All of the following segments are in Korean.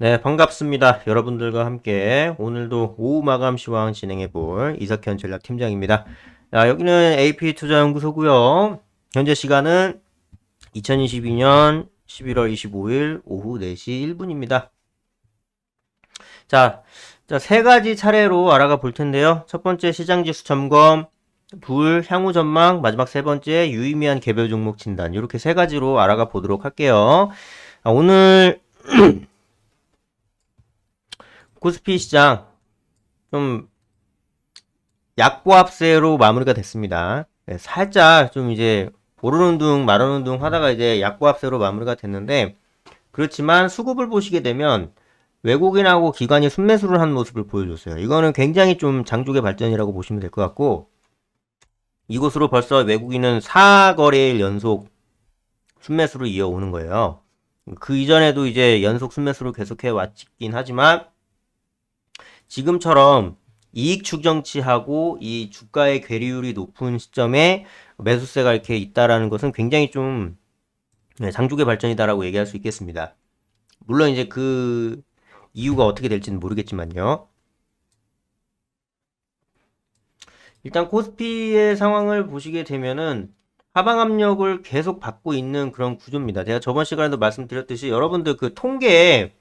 네, 반갑습니다. 여러분들과 함께 오늘도 오후 마감 시황 진행해 볼 이석현 전략팀장입니다. 자, 여기는 AP투자연구소고요. 현재 시간은 2022년 11월 25일 오후 4시 1분입니다. 자, 세 가지 차례로 알아가 볼 텐데요. 첫 번째 시장지수 점검, 둘 향후 전망, 마지막 세 번째 유의미한 개별 종목 진단. 이렇게 세 가지로 알아가 보도록 할게요. 오늘 코스피 시장 좀 약보합세로 마무리가 됐습니다. 네, 살짝 좀 이제 오르는 둥 마르는 둥 하다가 이제 약보합세로 마무리가 됐는데, 그렇지만 수급을 보시게 되면 외국인하고 기관이 순매수를 한 모습을 보여줬어요. 이거는 굉장히 좀 장족의 발전이라고 보시면 될 것 같고, 이곳으로 벌써 외국인은 4거래일 연속 순매수를 이어오는 거예요. 그 이전에도 이제 연속 순매수를 계속해 왔긴 하지만 지금처럼 이익 추정치하고 이 주가의 괴리율이 높은 시점에 매수세가 이렇게 있다라는 것은 굉장히 좀 장족의 발전이다라고 얘기할 수 있겠습니다. 물론 이제 그 이유가 어떻게 될지는 모르겠지만요. 일단 코스피의 상황을 보시게 되면은 하방 압력을 계속 받고 있는 그런 구조입니다. 제가 저번 시간에도 말씀드렸듯이 여러분들 그 통계에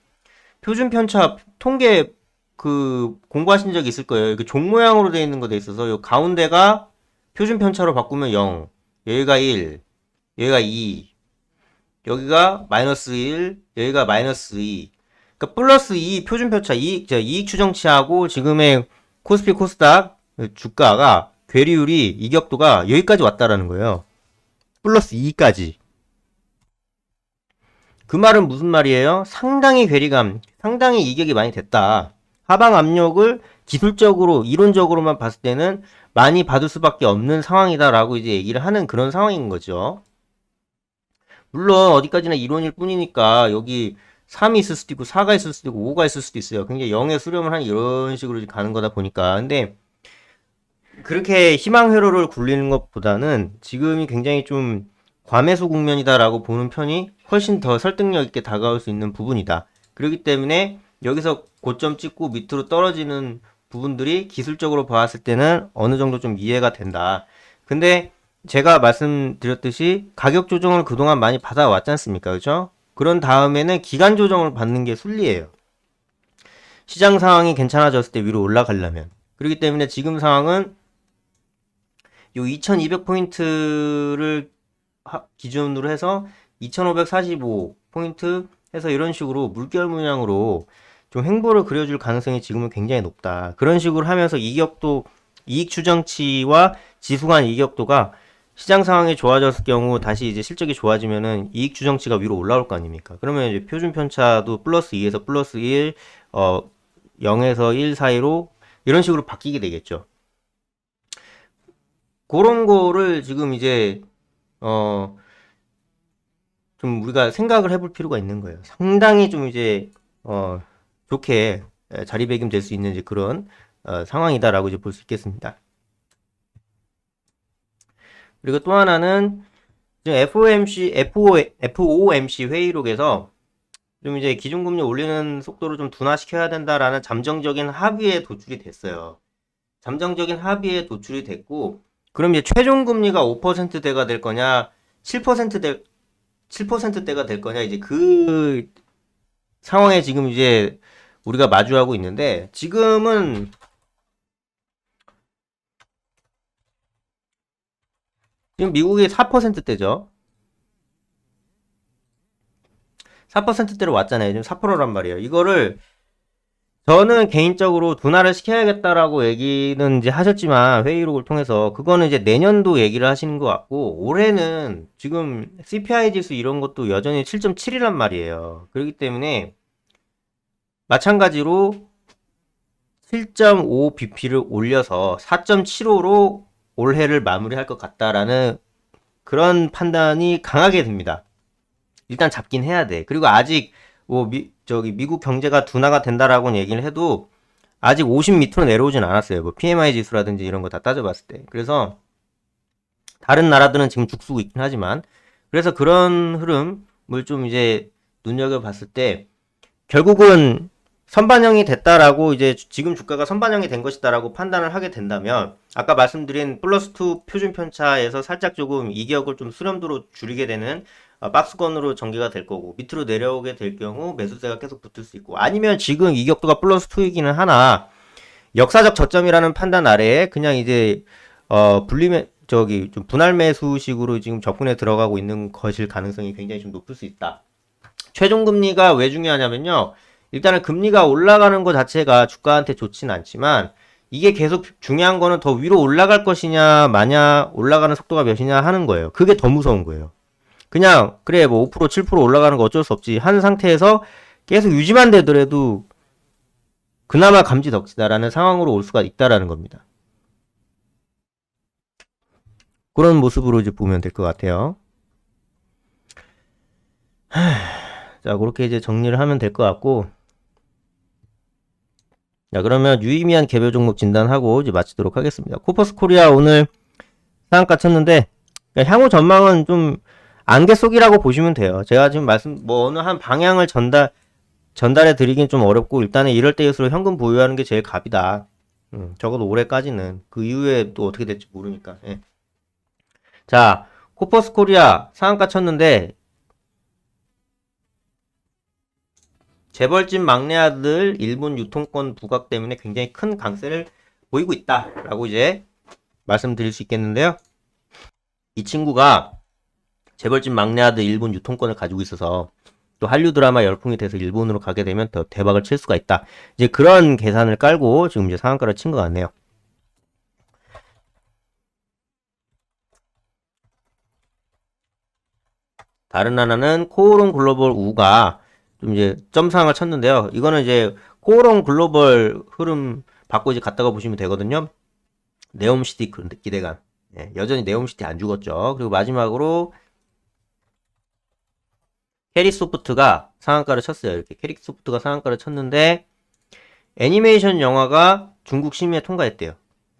표준 편차 통계 그 공부하신 적 있을 거예요. 이게 종 모양으로 되어 있는 거 돼 있어서 요 가운데가 표준 편차로 바꾸면 0, 여기가 1, 여기가 2, 여기가 마이너스 1, 여기가 마이너스 2. 그러니까 플러스 2 표준 편차 이익 추정치하고 지금의 코스피 코스닥 주가가 괴리율이 이격도가 여기까지 왔다라는 거예요. 플러스 2까지. 그 말은 무슨 말이에요? 상당히 괴리감, 상당히 이격이 많이 됐다. 하방 압력을 기술적으로, 이론적으로만 봤을 때는 많이 받을 수밖에 없는 상황이다라고 이제 얘기를 하는 그런 상황인 거죠. 물론 어디까지나 이론일 뿐이니까 여기 3이 있을 수도 있고 4가 있을 수도 있고 5가 있을 수도 있어요. 굉장히 0에 수렴을 하는 이런 식으로 가는 거다 보니까. 근데 그렇게 희망 회로를 굴리는 것보다는 지금이 굉장히 좀 과매수 국면이다라고 보는 편이 훨씬 더 설득력 있게 다가올 수 있는 부분이다. 그렇기 때문에 여기서 고점 찍고 밑으로 떨어지는 부분들이 기술적으로 봤을 때는 어느 정도 좀 이해가 된다. 근데 제가 말씀드렸듯이 가격 조정을 그동안 많이 받아왔지 않습니까? 그죠? 그런 다음에는 기간 조정을 받는 게 순리예요. 시장 상황이 괜찮아졌을 때 위로 올라가려면. 그렇기 때문에 지금 상황은 요 2200포인트를 기준으로 해서 2545포인트 해서 이런 식으로 물결 문양으로 좀 횡보를 그려줄 가능성이 지금은 굉장히 높다. 그런 식으로 하면서 이격도, 이익 추정치와 지수 간 이격도가 시장 상황이 좋아졌을 경우 다시 이제 실적이 좋아지면은 이익 추정치가 위로 올라올 거 아닙니까? 그러면 이제 표준 편차도 플러스 2에서 플러스 1, 0에서 1 사이로 이런 식으로 바뀌게 되겠죠. 그런 거를 지금 이제 어, 좀 우리가 생각을 해볼 필요가 있는 거예요. 상당히 좀 이제 좋게 자리매김 될 수 있는 이제 그런 상황이다라고 이제 볼 수 있겠습니다. 그리고 또 하나는 지금 FOMC 회의록에서 좀 이제 기준금리 올리는 속도를 좀 둔화시켜야 된다라는 잠정적인 합의에 도출이 됐어요. 잠정적인 합의에 도출이 됐고, 그럼 이제 최종금리가 5%대가 될 거냐, 7%대가 될 거냐, 이제 그 상황에 지금 이제 우리가 마주하고 있는데, 지금은 지금 미국이 4%대죠. 4%대로 왔잖아요. 지금 4%란 말이에요. 이거를 저는 개인적으로 둔화를 시켜야겠다라고 얘기는 이제 하셨지만 회의록을 통해서 그거는 이제 내년도 얘기를 하시는 것 같고 올해는 지금 CPI 지수 이런 것도 여전히 7.7이란 말이에요. 그렇기 때문에 마찬가지로 7.5bp를 올려서 4.75로 올해를 마무리할 것 같다라는 그런 판단이 강하게 듭니다. 일단 잡긴 해야 돼. 그리고 아직 뭐 미국 경제가 둔화가 된다라고는 얘기를 해도 아직 50 밑으로 내려오진 않았어요. 뭐 PMI 지수라든지 이런 거 다 따져봤을 때. 그래서 다른 나라들은 지금 죽쓰고 있긴 하지만 그래서 그런 흐름을 좀 이제 눈여겨봤을 때 결국은 선반영이 됐다라고 이제 지금 주가가 선반영이 된 것이다라고 판단을 하게 된다면 아까 말씀드린 플러스2 표준 편차에서 살짝 조금 이격을 좀 수렴도로 줄이게 되는 박스권으로 전개가 될 거고 밑으로 내려오게 될 경우 매수세가 계속 붙을 수 있고 아니면 지금 이격도가 플러스2이기는 하나 역사적 저점이라는 판단 아래에 그냥 이제 좀 분할 매수식으로 지금 접근에 들어가고 있는 것일 가능성이 굉장히 좀 높을 수 있다. 최종 금리가 왜 중요하냐면요. 일단은 금리가 올라가는 것 자체가 주가한테 좋진 않지만 이게 계속 중요한 거는 더 위로 올라갈 것이냐 마냐 올라가는 속도가 몇이냐 하는 거예요. 그게 더 무서운 거예요. 그냥 그래 뭐 5% 7% 올라가는 거 어쩔 수 없지 한 상태에서 계속 유지만 되더라도 그나마 감지덕지다라는 상황으로 올 수가 있다라는 겁니다. 그런 모습으로 이제 보면 될 것 같아요. 자, 그렇게 이제 정리를 하면 될 것 같고. 자, 그러면 유의미한 개별 종목 진단하고 이제 마치도록 하겠습니다. 코퍼스 코리아 오늘 상한가 쳤는데, 향후 전망은 좀 안개 속이라고 보시면 돼요. 제가 지금 어느 한 방향을 전달해 드리긴 좀 어렵고, 일단은 이럴 때일수록 현금 보유하는 게 제일 갑이다. 적어도 올해까지는. 그 이후에 또 어떻게 될지 모르니까. 예. 자, 코퍼스 코리아 상한가 쳤는데, 재벌집 막내 아들 일본 유통권 부각 때문에 굉장히 큰 강세를 보이고 있다라고 이제 말씀드릴 수 있겠는데요. 이 친구가 재벌집 막내 아들 일본 유통권을 가지고 있어서 또 한류 드라마 열풍이 돼서 일본으로 가게 되면 더 대박을 칠 수가 있다. 이제 그런 계산을 깔고 지금 이제 상한가를 친 것 같네요. 다른 하나는 코오롱 글로벌 우가 좀 이제 점상을 쳤는데요. 이거는 이제 코오롱 글로벌 흐름 받고 이제 갔다가 보시면 되거든요. 네옴시티 기대감. 예, 여전히 네옴시티 안 죽었죠. 그리고 마지막으로 캐릭소프트가 상한가를 쳤어요. 이렇게 캐릭소프트가 상한가를 쳤는데 애니메이션 영화가 중국 심의에 통과했대요.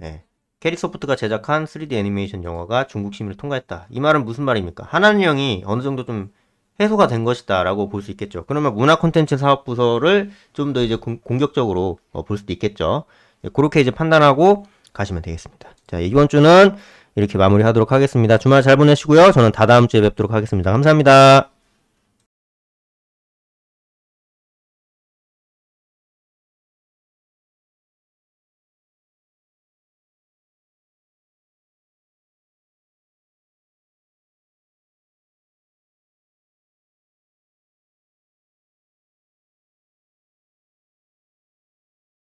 예. 캐릭소프트가 제작한 3D 애니메이션 영화가 중국 심의를 통과했다. 이 말은 무슨 말입니까? 하나은영이 어느 정도 좀 해소가 된 것이다 라고 볼 수 있겠죠. 그러면 문화 콘텐츠 사업부서를 좀 더 이제 공격적으로 볼 수도 있겠죠. 그렇게 이제 판단하고 가시면 되겠습니다. 자, 이번 주는 이렇게 마무리하도록 하겠습니다. 주말 잘 보내시고요. 저는 다다음 주에 뵙도록 하겠습니다. 감사합니다.